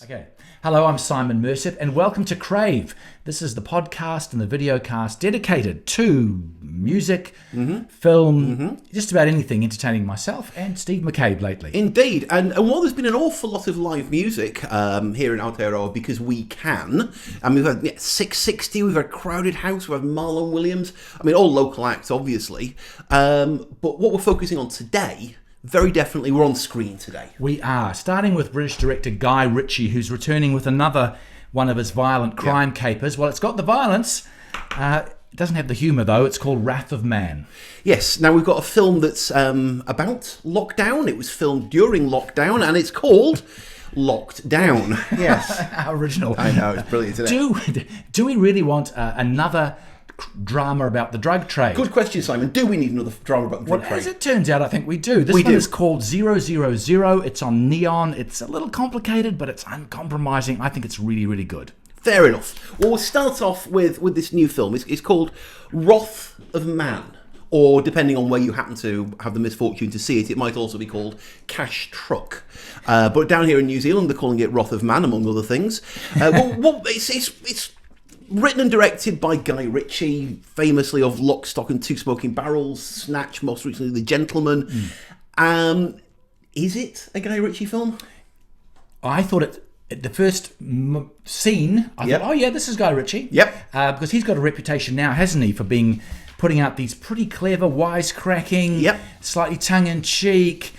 Okay. Hello, I'm Simon Mercer, and welcome to Crave. This is the podcast and the videocast dedicated to music, film, just about anything entertaining myself and Steve McCabe lately. Indeed, and while there's been an awful lot of live music here in Aotearoa because we can, and we've had 660, we've had Crowded House, we've had Marlon Williams, I mean all local acts obviously, but what we're focusing on today, very definitely we're on screen today. We are, starting with British director Guy Ritchie, who's returning with another one of his violent crime capers. Well, it's got the violence, it doesn't have the humour though. It's called Wrath of Man. Yes, now we've got a film that's about lockdown. It was filmed during lockdown and it's called Locked Down. Yes. How original. I know, it's brilliant, isn't it? Do we really want another drama about the drug trade? Good question, Simon. Do we need another drama about the drug trade? As it turns out, I think we do. This one is called ZeroZeroZero. It's on Neon. It's a little complicated, but it's uncompromising. I think it's really, really good. Fair enough. Well, we'll start off with this new film. It's called Wrath of Man. Or, depending on where you happen to have the misfortune to see it, it might also be called Cash Truck. But down here in New Zealand, they're calling it Wrath of Man, among other things. It's written and directed by Guy Ritchie, famously of Lock, Stock and Two Smoking Barrels, Snatch, most recently The Gentleman. Is it a Guy Ritchie film? I thought the first scene, I thought, oh yeah, this is Guy Ritchie. Yep. Because he's got a reputation now, hasn't he, for putting out these pretty clever, wisecracking, slightly tongue-in-cheek,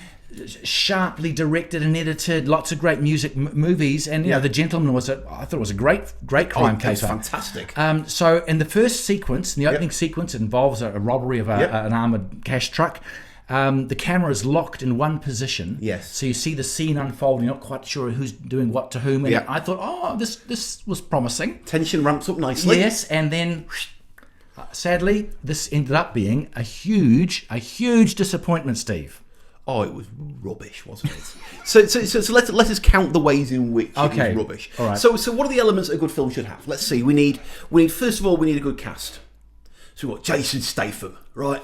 sharply directed and edited, lots of great music movies, and you know, The Gentleman I thought it was a great crime caper. Fantastic. So in the first sequence, in the opening sequence, it involves a robbery of an armoured cash truck. The camera is locked in one position. Yes. So you see the scene unfold, you're not quite sure who's doing what to whom, and I thought, oh, this was promising. Tension ramps up nicely. Yes, and then sadly, this ended up being a huge disappointment, Steve. Oh, it was rubbish, wasn't it? so let us count the ways in which it was rubbish. All right. So what are the elements a good film should have? Let's see. We need first of all we need a good cast. So we've got Jason Statham, right?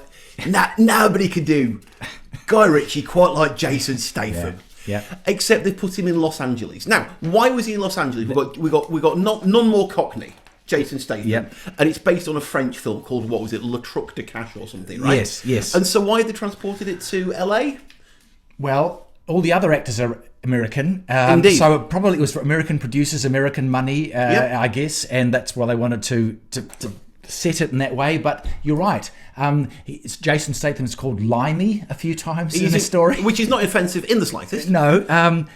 Nobody could do Guy Ritchie quite like Jason Statham. Yeah. Except they put him in Los Angeles. Now, why was he in Los Angeles? We got none more Cockney. Jason Statham, and it's based on a French film called, what was it, Le Truc de Cash or something, right? Yes. And so why have they transported it to LA? Well, all the other actors are American. Indeed. So probably it was for American producers, American money, I guess, and that's why they wanted to set it in that way. But you're right. Jason Statham's called Limey a few times in the story. Which is not offensive in the slightest. No.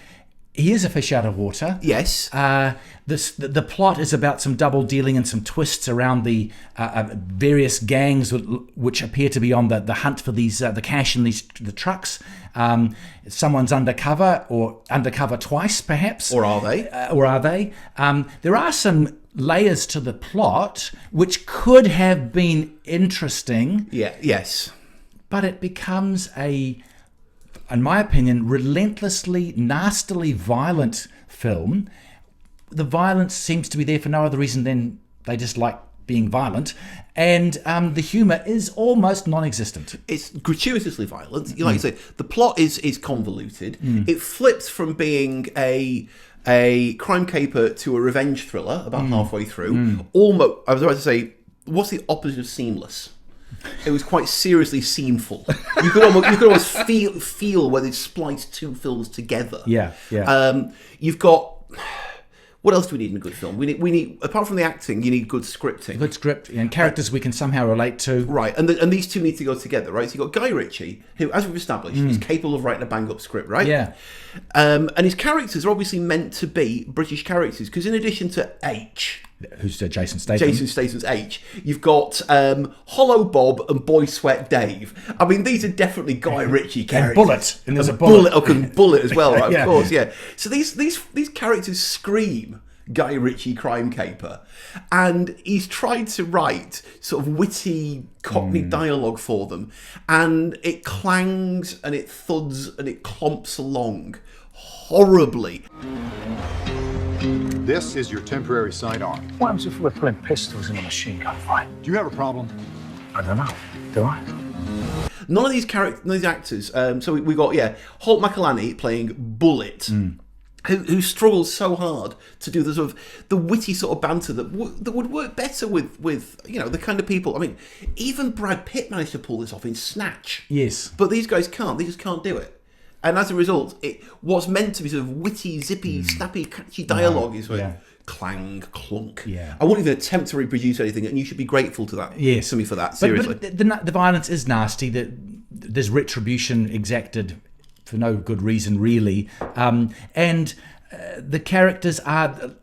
He is a fish out of water. Yes. The plot is about some double dealing and some twists around the various gangs which appear to be on the hunt for these the cash in the trucks. Someone's undercover twice, perhaps. Or are they? There are some layers to the plot which could have been interesting. Yeah. Yes. But it becomes in my opinion, relentlessly, nastily violent film. The violence seems to be there for no other reason than they just like being violent, and the humour is almost non-existent. It's gratuitously violent. Like you say, the plot is convoluted. It flips from being a crime caper to a revenge thriller about halfway through. Almost, I was about to say, what's the opposite of seamless? It was quite seriously sceneful. You could almost feel where they spliced two films together. Yeah. You've got. What else do we need in a good film? We need apart from the acting, you need good scripting. Good script and characters we can somehow relate to. Right, and these two need to go together, right? So you've got Guy Ritchie, who, as we've established, is capable of writing a bang-up script, right? Yeah. And his characters are obviously meant to be British characters, because in addition to H... Who's Jason Statham? Jason Statham's H. You've got Hollow Bob and Boy Sweat Dave. I mean, these are definitely Guy Ritchie characters. And Bullet. And there's a Bullet. And Bullet as well, right? Of course, yeah. So these characters scream Guy Ritchie crime caper, and he's tried to write sort of witty Cockney dialogue for them, and it clangs and it thuds and it clomps along horribly. This is your temporary sidearm. What happens if we're putting pistols in a machine gun fight? Do you have a problem? I don't know. Do I? None of these actors. So we got Holt McElhenney playing Bullet. who struggles so hard to do the sort of the witty sort of banter that would work better with the kind of people. I mean, even Brad Pitt managed to pull this off in Snatch. Yes. But these guys can't. They just can't do it. And as a result, what's meant to be sort of witty, zippy, snappy, catchy dialogue is clang, clunk. Yeah. I won't even attempt to reproduce anything, and you should be grateful to that. Yes. To me for that. Seriously. But the violence is nasty. There's retribution exacted for no good reason, really. And the characters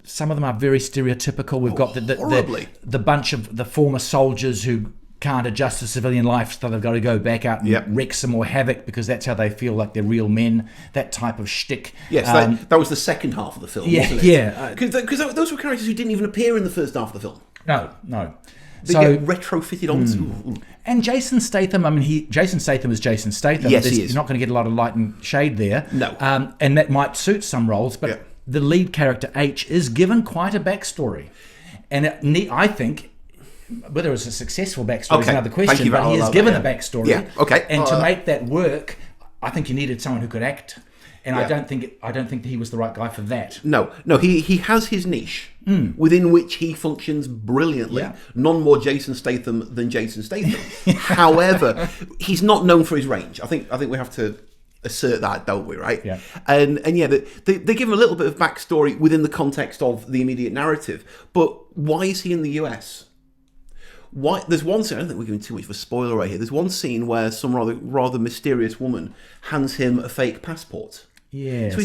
some of them are very stereotypical. We've got the bunch of the former soldiers who can't adjust to civilian life, so they've got to go back out and wreak some more havoc because that's how they feel like they're real men. That type of shtick. Yes, that was the second half of the film, wasn't it? Yeah. Because those were characters who didn't even appear in the first half of the film. No. They get retrofitted onto. And Jason Statham, Jason Statham is Jason Statham. Yes, he is. You're not going to get a lot of light and shade there. No. And that might suit some roles, but the lead character, H, is given quite a backstory. And I think, whether it's a successful backstory is another question, but he is given a backstory. Yeah, okay. And to make that work, I think you needed someone who could act. And I don't think that he was the right guy for that. No, he has his niche within which he functions brilliantly. Yeah. None more Jason Statham than Jason Statham. However, he's not known for his range. I think we have to assert that, don't we? Right? Yeah. And they give him a little bit of backstory within the context of the immediate narrative. But why is he in the US? Why? There's one scene. I don't think we're giving too much of a spoiler right here. There's one scene where some rather mysterious woman hands him a fake passport. Yes. So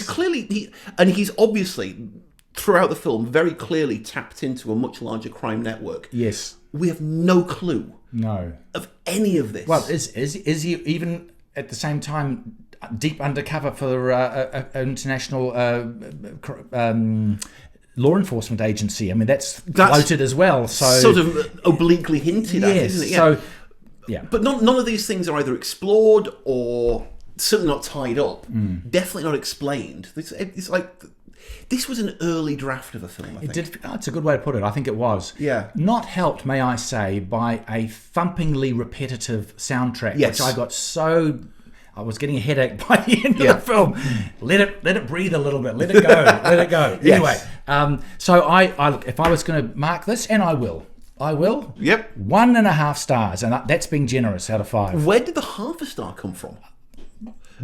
he's obviously throughout the film very clearly tapped into a much larger crime network. Yes. We have no clue. No. Of any of this. Well, is he even at the same time deep undercover for an international law enforcement agency? I mean, that's floated as well. So sort of obliquely hinted at, isn't it? Yeah. So, yeah. But none of these things are either explored or certainly not tied up. Definitely not explained. It's like this was an early draft of a film, I think. It's a good way to put it. I think it was. Yeah. Not helped, may I say, by a thumpingly repetitive soundtrack, Yes. which I was getting a headache by the end of the film. Let it breathe a little bit. Let it go. Let it go. Yes. Anyway, so I look, if I was going to mark this, and I will. Yep. 1.5 stars, and that's being generous out of 5. Where did the half a star come from?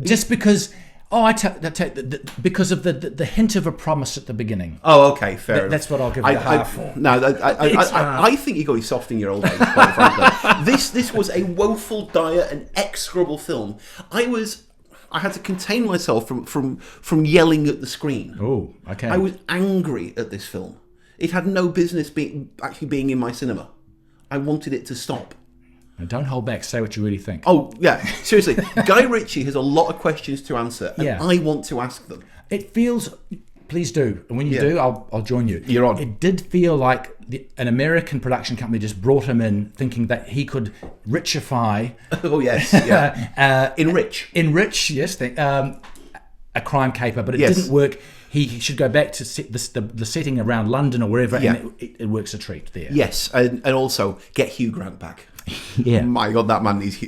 Just because. Because of the hint of a promise at the beginning. Oh, okay, fair enough. That's what I'll give it a half for. No, I think you're going soft in your old age, quite frankly. This was a woeful, dire, and execrable film. I had to contain myself from yelling at the screen. Oh, okay. I was angry at this film. It had no business being in my cinema. I wanted it to stop. And don't hold back. Say what you really think. Oh, yeah. Seriously. Guy Ritchie has a lot of questions to answer, and I want to ask them. It feels... Please do. And when you do, I'll join you. You're on. It did feel like an American production company just brought him in thinking that he could richify... Oh, yes. Yeah. Enrich, yes. A crime caper, but it didn't work. He should go back to the setting around London or wherever, and it works a treat there. Yes, and also get Hugh Grant back. Yeah. My God, that man needs...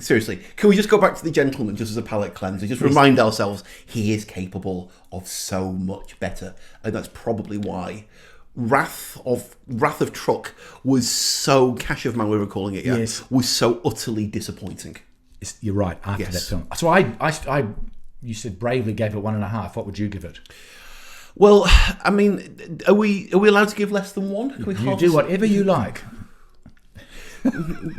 seriously, can we just go back to The Gentleman just as a palate cleanser? Just remind ourselves he is capable of so much better. And that's probably why Wrath of Truck was so... Cash of Man, we were calling it, was so utterly disappointing. You're right, after that film. So you said bravely gave it 1.5. What would you give it? Well, I mean, are we allowed to give less than 1? Can we you do whatever you like.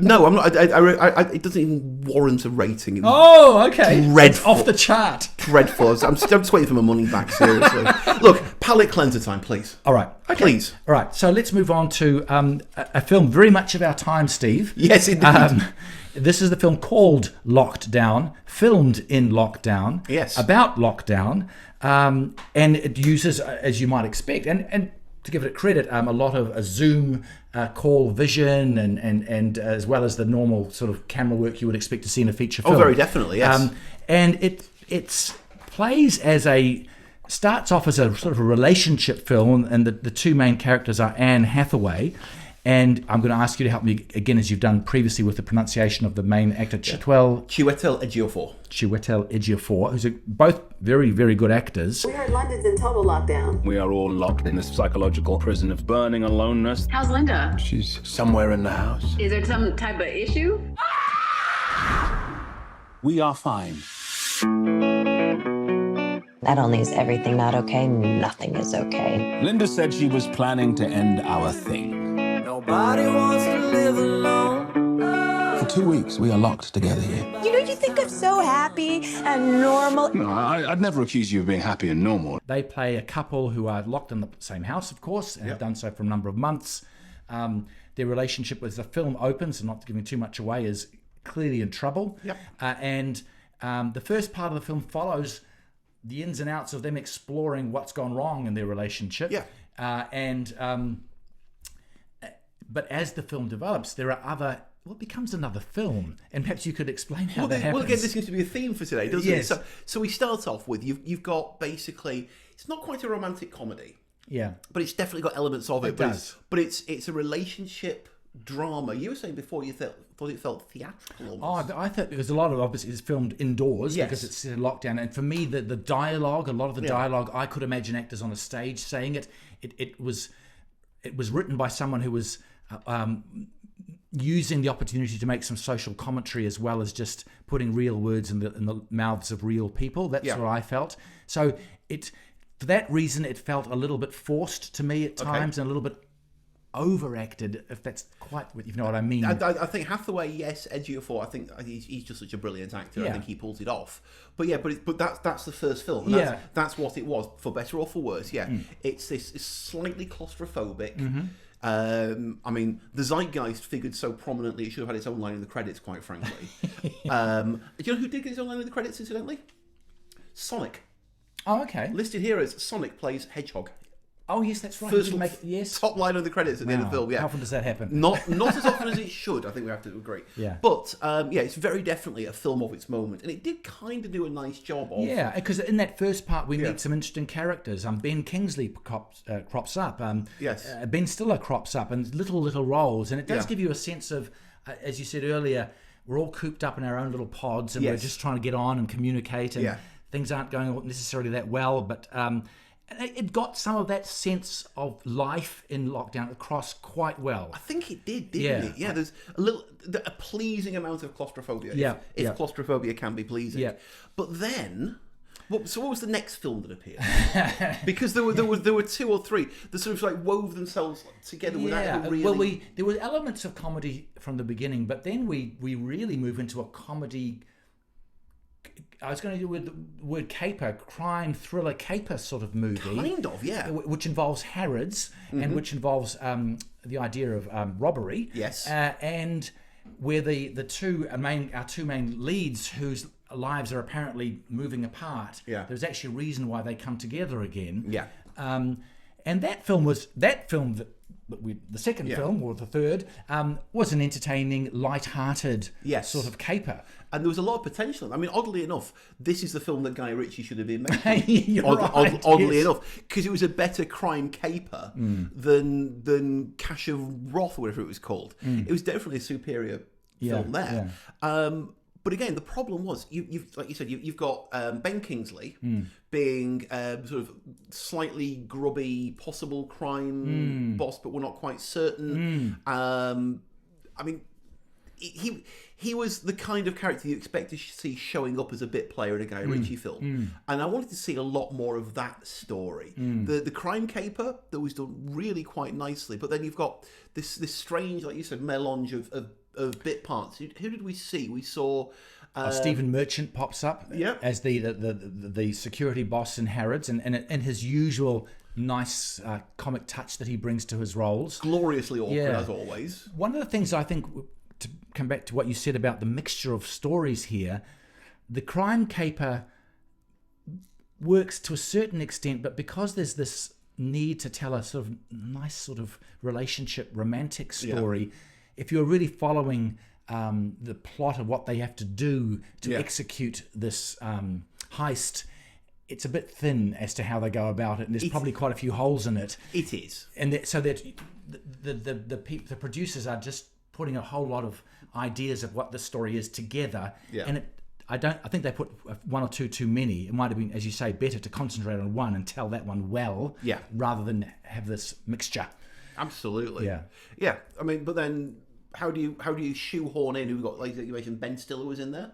No, I'm not. It doesn't even warrant a rating. Oh, okay. Dreadful. It's off the chart. Dreadful. I'm just waiting for my money back, seriously. Look, palate cleanser time, please. All right. Okay. Please. All right. So let's move on to a film very much of our time, Steve. Yes, indeed. This is the film called Locked Down, filmed in lockdown. Yes. About lockdown. And it uses, as you might expect, and to give it credit, a lot of Zoom call vision and as well as the normal sort of camera work you would expect to see in a feature film. Oh, very definitely, yes. And it starts off as a sort of a relationship film, and the two main characters are Anne Hathaway And I'm going to ask you to help me again, as you've done previously with the pronunciation of the main actor, Chiwetel Ejiofor. Chiwetel Ejiofor, who's both very, very good actors. We heard London's in total lockdown. We are all locked in this psychological prison of burning aloneness. How's Linda? She's somewhere in the house. Is there some type of issue? We are fine. Not only is everything not okay, nothing is okay. Linda said she was planning to end our thing. Nobody wants to live alone. For 2 weeks, we are locked together here. You know, you think I'm so happy and normal. No, I'd never accuse you of being happy and normal. They play a couple who are locked in the same house, of course, and have done so for a number of months. Their relationship, as the film opens, and not giving too much away, is clearly in trouble. Yep. And the first part of the film follows the ins and outs of them exploring what's gone wrong in their relationship. Yeah. But as the film develops, there are other. Well, it becomes another film, and perhaps you could explain how that happens. Well, again, this seems to be a theme for today, doesn't Yes. it? So we start off with you've got basically, it's not quite a romantic comedy, Yeah. but it's definitely got elements of it. It does. But it's a relationship drama. You were saying before you thought it felt theatrical almost. I thought because a lot of obviously is filmed indoors Yes. because it's in lockdown, and for me the dialogue, a lot of the dialogue, I could imagine actors on a stage saying it. It was written by someone who was using the opportunity to make some social commentary as well as just putting real words in the mouths of real people. That's what I felt. So for that reason, it felt a little bit forced to me at times and a little bit overacted, if that's quite, if you know what I mean. I think Hathaway, yes. Ejiofor, I think he's just such a brilliant actor. Yeah. I think he pulls it off. But that's the first film. And that's what it was, for better or for worse. Yeah, it's slightly claustrophobic. I mean, the zeitgeist figured so prominently it should have had its own line in the credits, quite frankly. Do you know who did get his own line in the credits, incidentally? Sonic. Oh, okay. Listed here as Sonic plays Hedgehog. Oh, yes, that's right. First, yes. top line on the credits at the end of the film. Yeah. How often does that happen? Not as often as it should. I think we have to agree. Yeah. But it's very definitely a film of its moment, and it did kind of do a nice job of. Yeah, because in that first part we meet some interesting characters. Ben Kingsley crops up. Yes. Ben Stiller crops up, and little roles, and it does Yeah. give you a sense of, as you said earlier, we're all cooped up in our own little pods, and we're Yes. just trying to get on and communicate, and Yeah. things aren't going necessarily that well, but. It got some of that sense of life in lockdown across quite well. I think it did, didn't it? Yeah, there's a pleasing amount of claustrophobia. If claustrophobia can be pleasing. Yeah. But then, what was the next film that appeared? Because there were two or three that sort of like wove themselves together without really. Well, there were elements of comedy from the beginning, but then we really move into a comedy. I was going to do with the word caper, crime thriller caper sort of movie. Kind of, yeah. Which involves Harrods and which involves the idea of robbery. Yes. And where our two main leads whose lives are apparently moving apart. Yeah. There's actually a reason why they come together again. Yeah. And the second film, or the third, was an entertaining, light-hearted sort of caper. And there was a lot of potential. I mean, oddly enough, this is the film that Guy Ritchie should have been making. You're right, oddly yes. enough, because it was a better crime caper than Cache of Wrath, or whatever it was called. It was definitely a superior film there. But again, the problem was, you've like you said, you've got Ben Kingsley being sort of slightly grubby, possible crime boss, but we're not quite certain. I mean, he was the kind of character you expect to see showing up as a bit player in a Guy Ritchie film, and I wanted to see a lot more of that story. The crime caper that was done really quite nicely, but then you've got this strange, like you said, melange of bit parts. Who did we see? We saw Stephen Merchant pops up as the security boss in Harrods, and his usual nice comic touch that he brings to his roles. Gloriously awkward, as always. One of the things I think, to come back to what you said about the mixture of stories here, the crime caper works to a certain extent, but because there's this need to tell a sort of nice sort of relationship, romantic story, if you're really following the plot of what they have to do to execute this heist, it's a bit thin as to how they go about it, and there's probably quite a few holes in it. It is. And so that the producers are just putting a whole lot of ideas of what the story is together, and I think they put one or two too many. It might have been, as you say, better to concentrate on one and tell that one well, rather than have this mixture. Absolutely. Yeah. I mean, but then how do you shoehorn in? Who got, like you mentioned, Ben Stiller was in there.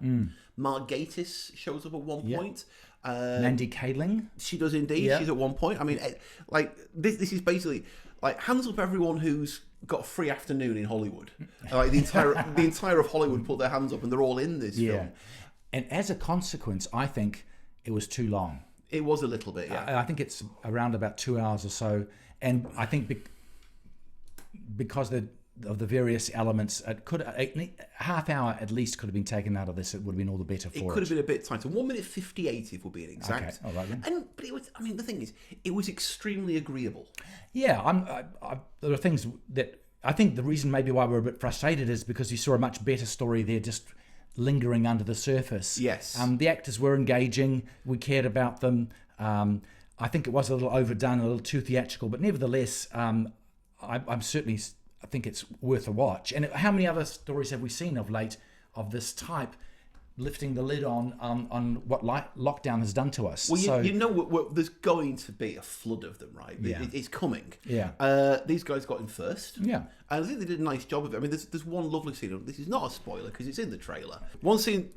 Mark Gatiss shows up at one point. Mandy Kaling. She does indeed. Yeah. She's at one point. I mean, like this is basically like hands up everyone who's got a free afternoon in Hollywood. Like the entire of Hollywood put their hands up and they're all in this film. And as a consequence, I think it was too long. It was a little bit. Yeah. I think it's around about 2 hours or so, and I think because of the various elements, it could a half hour at least could have been taken out of this. It would have been all the better for it. It could have been a bit tighter. 1:58 if we're being exact. Okay, all right then. But it was. I mean, the thing is, it was extremely agreeable. Yeah, there are things that I think the reason maybe why we're a bit frustrated is because you saw a much better story there, just lingering under the surface. Yes. The actors were engaging. We cared about them. I think it was a little overdone, a little too theatrical, but nevertheless, I'm certainly. I think it's worth a watch. And how many other stories have we seen of late of this type, lifting the lid on what lockdown has done to us? Well, you know, there's going to be a flood of them, right? Yeah. It's coming. Yeah. These guys got in first. Yeah. And I think they did a nice job of it. I mean, there's one lovely scene. This is not a spoiler because it's in the trailer. One scene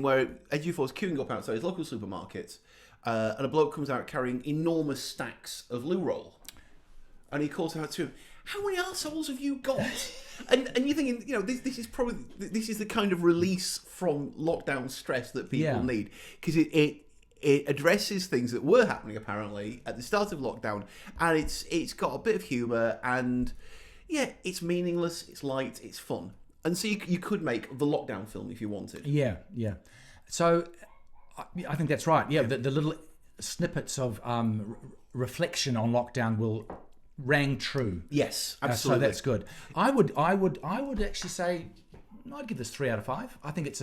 where Ejiofor's queuing up outside his local supermarket, and a bloke comes out carrying enormous stacks of loo roll. And he calls out to him, "How many arseholes have you got?" and you're thinking, you know, this is the kind of release from lockdown stress that people need, because it addresses things that were happening apparently at the start of lockdown, and it's got a bit of humour, and it's meaningless, it's light, it's fun, and so you could make the lockdown film if you wanted. Yeah. So I think that's right. Yeah, the little snippets of reflection on lockdown rang true. Yes, absolutely. So that's good. I would actually say I'd give this 3 out of 5. I think it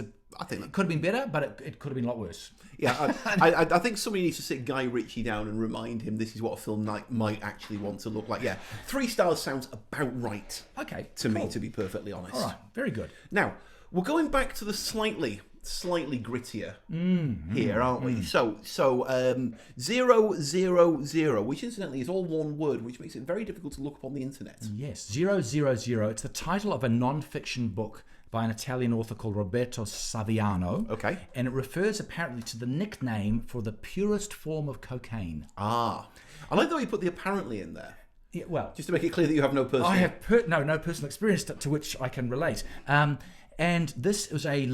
could have been better, but it could have been a lot worse. Yeah, I think somebody needs to sit Guy Ritchie down and remind him this is what a film might actually want to look like. Yeah, 3 stars sounds about right. Okay, to me, to be perfectly honest. All right, very good. Now we're going back to the slightly grittier here, aren't we? So ZeroZeroZero, which incidentally is all one word, which makes it very difficult to look up on the internet. Yes, ZeroZeroZero. It's the title of a non-fiction book by an Italian author called Roberto Saviano. Okay. And it refers apparently to the nickname for the purest form of cocaine. I like the way you put the apparently in there. Yeah, well, just to make it clear that you have no personal... I have no personal experience to which I can relate. And this was a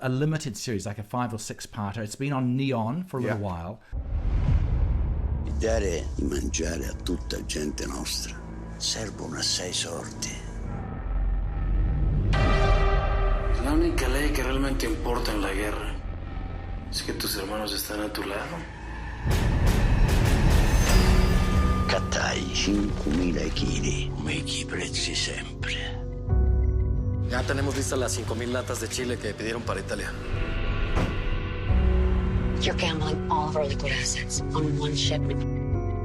limited series, like a 5 or 6-parter. It's been on Neon for a little while. Dare di mangiare a tutta gente nostra servono assai sorti. La única ley que realmente importa en la guerra es que tus hermanos están a tu lado. Cattai 5.000 chili, come i prezzi sempre. Ya tenemos listas las 5,000 latas de chile que pidieron para Italia. You're gambling all of our liquid assets on one shipment.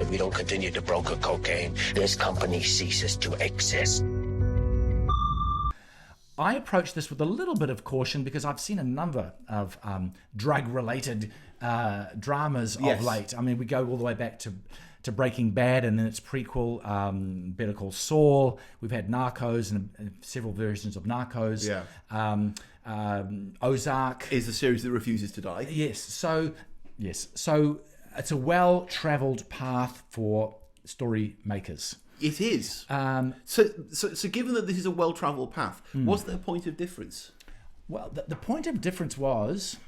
If we don't continue to broker cocaine, this company ceases to exist. I approach this with a little bit of caution because I've seen a number of drug-related dramas of late. I mean, we go all the way back to Breaking Bad and then its prequel, Better Call Saul. We've had Narcos and several versions of Narcos. Yeah. Ozark is the series that refuses to die. Yes. So it's a well-travelled path for story makers. It is. So given that this is a well-travelled path, what's the point of difference? Well, the point of difference was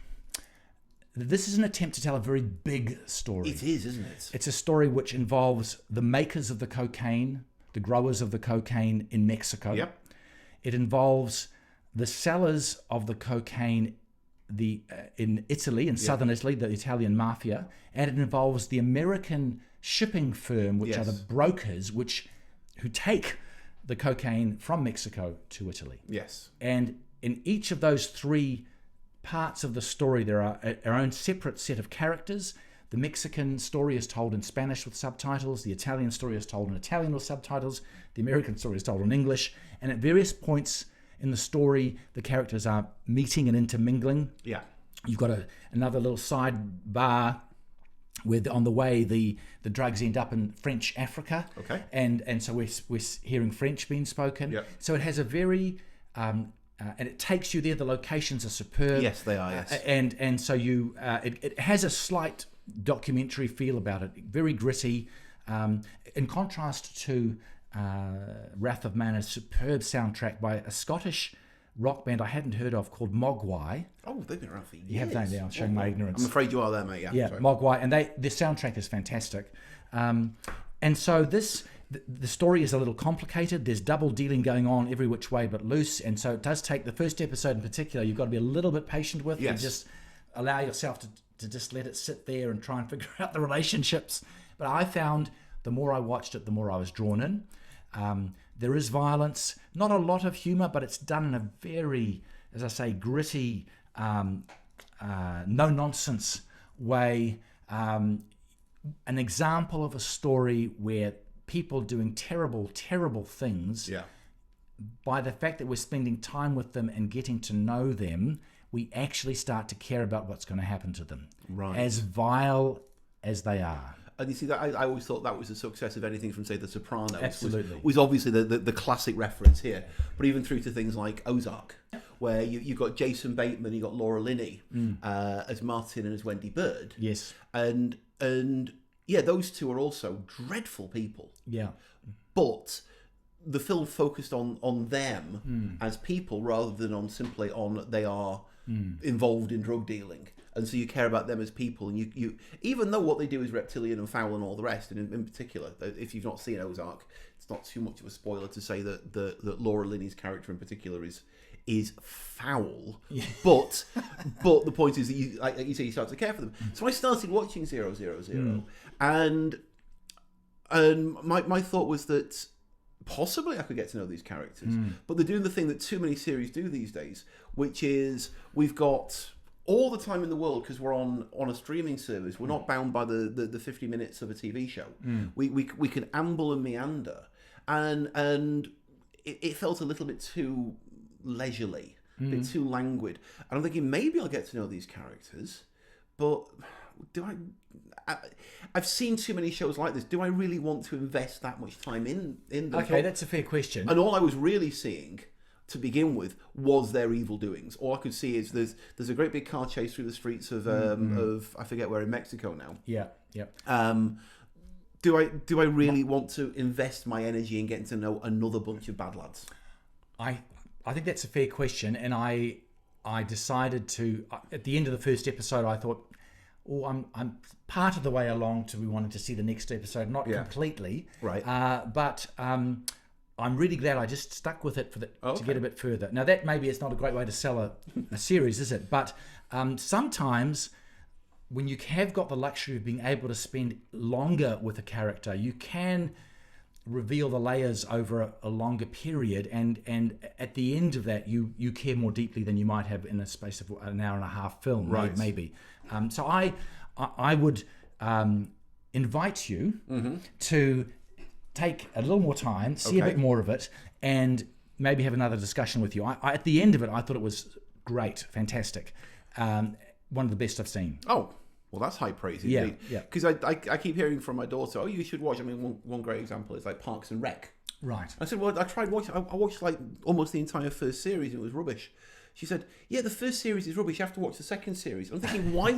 that this is an attempt to tell a very big story. It is, isn't it? It's a story which involves the makers of the cocaine, the growers of the cocaine in Mexico. Yep. It involves the sellers of the cocaine in Italy, in southern Italy, the Italian mafia, and it involves the American shipping firm, which are the brokers who take the cocaine from Mexico to Italy. Yes. And in each of those 3 parts of the story, there are our own separate set of characters. The Mexican story is told in Spanish with subtitles. The Italian story is told in Italian with subtitles. The American story is told in English. And at various points in the story, the characters are meeting and intermingling. Yeah. You've got another little sidebar where on the way the drugs end up in French Africa. Okay. And so we're hearing French being spoken. Yep. So it has a very... and it takes you there. The locations are superb. Yes, they are. Yes, and so you it has a slight documentary feel about it. Very gritty. In contrast to Wrath of Man, a superb soundtrack by a Scottish rock band I hadn't heard of called Mogwai. Oh, they've been around for years. You have done now, showing my ignorance. I'm afraid you are there, mate. Yeah, sorry. Mogwai, and the soundtrack is fantastic. And so the story is a little complicated. There's double dealing going on every which way but loose, and so it does take the first episode in particular. You've got to be a little bit patient with, and just allow yourself to just let it sit there and try and figure out the relationships. But I found the more I watched it, the more I was drawn in. There is violence, not a lot of humor, but it's done in a very, as I say, gritty, no-nonsense way. An example of a story where people doing terrible, terrible things, by the fact that we're spending time with them and getting to know them, we actually start to care about what's going to happen to them. Right. As vile as they are. And you see, that I always thought that was the success of anything from, say, The Sopranos. Absolutely. Was obviously the classic reference here, but even through to things like Ozark, where you've got Jason Bateman, you've got Laura Linney as Martin and as Wendy Bird. Yes. And yeah, those two are also dreadful people. Yeah. But the film focused on them as people rather than on simply on they are involved in drug dealing. And so you care about them as people, and you even though what they do is reptilian and foul and all the rest, and in particular, if you've not seen Ozark, it's not too much of a spoiler to say that Laura Linney's character in particular is foul. Yeah. But the point is that you, like you say, you start to care for them. So I started watching ZeroZeroZero, and my thought was that possibly I could get to know these characters, but they're doing the thing that too many series do these days, which is we've got all the time in the world because we're on a streaming service. We're not bound by the 50 minutes of a TV show. We can amble and meander, and it felt a little bit too leisurely, a bit too languid. And I'm thinking maybe I'll get to know these characters, but I've seen too many shows like this. Do I really want to invest that much time in them? Okay, that's a fair question. And all I was really seeing to begin with was their evil doings. All I could see is there's a great big car chase through the streets of I forget where in Mexico now. Yeah. Do I really want to invest my energy in getting to know another bunch of bad lads? I think that's a fair question, and I decided to at the end of the first episode I thought, I'm part of the way along to we wanted to see the next episode, not completely, right? But I'm really glad I just stuck with it to get a bit further. Now that maybe it's not a great way to sell a series, is it? But sometimes when you have got the luxury of being able to spend longer with a character, you can reveal the layers over a longer period, and at the end of that you care more deeply than you might have in a space of an hour and a half film, right? Maybe. So I would invite you to take a little more time, see a bit more of it, and maybe have another discussion with you. I at the end of it, I thought it was great, fantastic, one of the best I've seen. Oh, well, that's high praise indeed. Yeah. Because I keep hearing from my daughter, oh, you should watch. I mean, one great example is like Parks and Rec. Right. I said, well, I tried watching. I watched like almost the entire first series, and it was rubbish. She said, yeah, the first series is rubbish. You have to watch the second series. I'm thinking, why?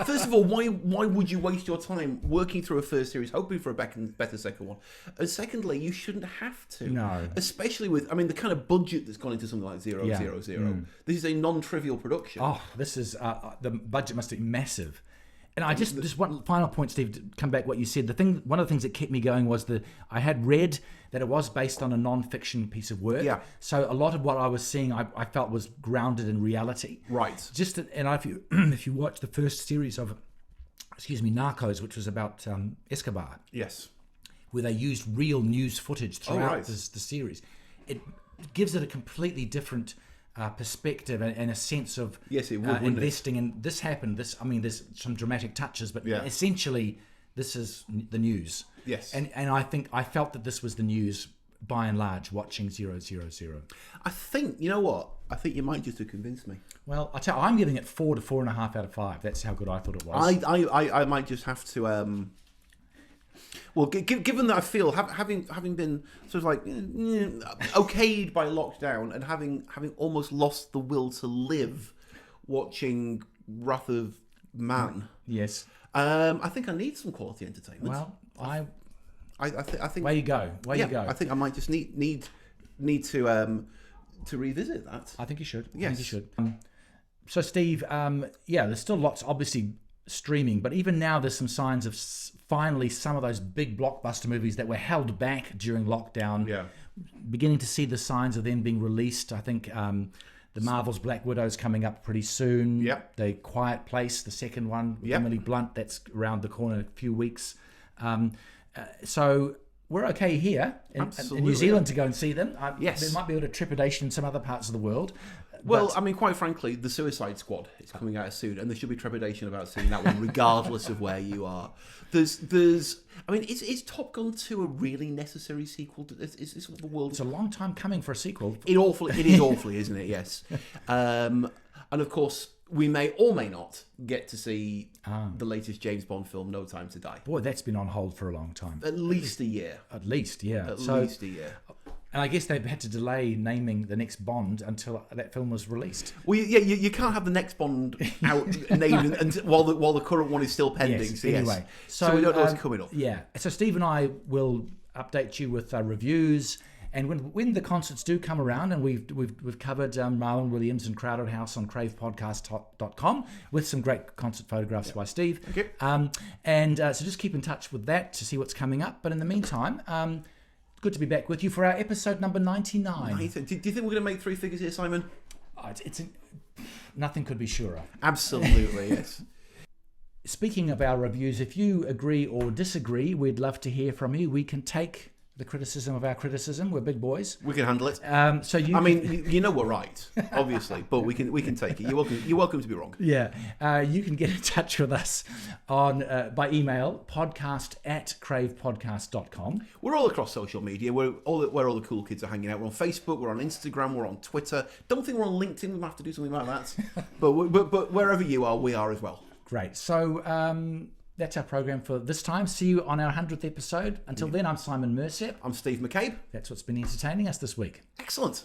First of all, why would you waste your time working through a first series, hoping for a better second one? And secondly, you shouldn't have to. No. Especially with, the kind of budget that's gone into something like ZeroZeroZero. This is a non-trivial production. Oh, this is the budget must be massive. And I just one final point, Steve, to come back what you said. One of the things that kept me going was I had read that it was based on a non-fiction piece of work. Yeah. So a lot of what I was seeing, I felt was grounded in reality. Right. If you watch the first series of, Narcos, which was about Escobar. Yes. Where they used real news footage throughout the series, it gives it a completely different perspective and a sense of Yes, it would, wouldn't it? investing in this happened. There's some dramatic touches, but Yeah. essentially this is the news. Yes. And I felt that this was the news by and large watching 000. I think, you know what? I think you might just have convinced me. Well, I'm giving it 4 to 4.5 out of 5. That's how good I thought it was. I might just have to. Well, given that I feel having been sort of like okayed by lockdown and having almost lost the will to live, watching Wrath of Man. Yes. I think I need some quality entertainment. Well, I think. Where you go? You go? I think I might just need to revisit that. I think you should. Yes. I think you should. So, Steve, there's still lots, obviously, streaming, but even now there's some signs of finally some of those big blockbuster movies that were held back during lockdown. Yeah. Beginning to see the signs of them being released. I think the Marvel's Black Widow's coming up pretty soon. Yep. The Quiet Place, the second one with Yep. Emily Blunt, that's around the corner in a few weeks. So we're okay here in New Zealand to go and see them. Yes. There might be a bit of trepidation in some other parts of the world. Well, but- I mean, quite frankly, The Suicide Squad is coming out soon, and there should be trepidation about seeing that one, regardless of where you are. I mean, is Top Gun 2 a really necessary sequel? Is this what the world? It's a long time coming for a sequel. It is awfully, isn't it? Yes. And of course, we may or may not get to see the latest James Bond film, No Time to Die. Boy, that's been on hold for a long time. At least a year. At least, yeah. At least a year. And I guess they've had to delay naming the next Bond until that film was released. Well, yeah, you can't have the next Bond out named while the current one is still pending. Yes, so yes. anyway. So we don't know what's coming up. Yeah. So Steve and I will update you with reviews. And when the concerts do come around, and we've covered Marlon Williams and Crowded House on cravepodcast.com with some great concert photographs by Steve. Thank you. So just keep in touch with that to see what's coming up. But in the meantime, good to be back with you for our episode number 99. Do you think we're going to make three figures here, Simon? Nothing could be surer. Absolutely, yes. Speaking of our reviews, if you agree or disagree, we'd love to hear from you. We can take the criticism of our criticism. We're big boys. We can handle it. You know we're right, obviously, but we can take it. You're welcome to be wrong. Yeah, you can get in touch with us on by email, podcast@cravepodcast.com. We're all across social media. We're where all the cool kids are hanging out. We're on Facebook. We're on Instagram. We're on Twitter. Don't think we're on LinkedIn. We might have to do something like that. but wherever you are, we are as well. Great. So that's our program for this time. See you on our 100th episode. Until then, I'm Simon Mercer. I'm Steve McCabe. That's what's been entertaining us this week. Excellent.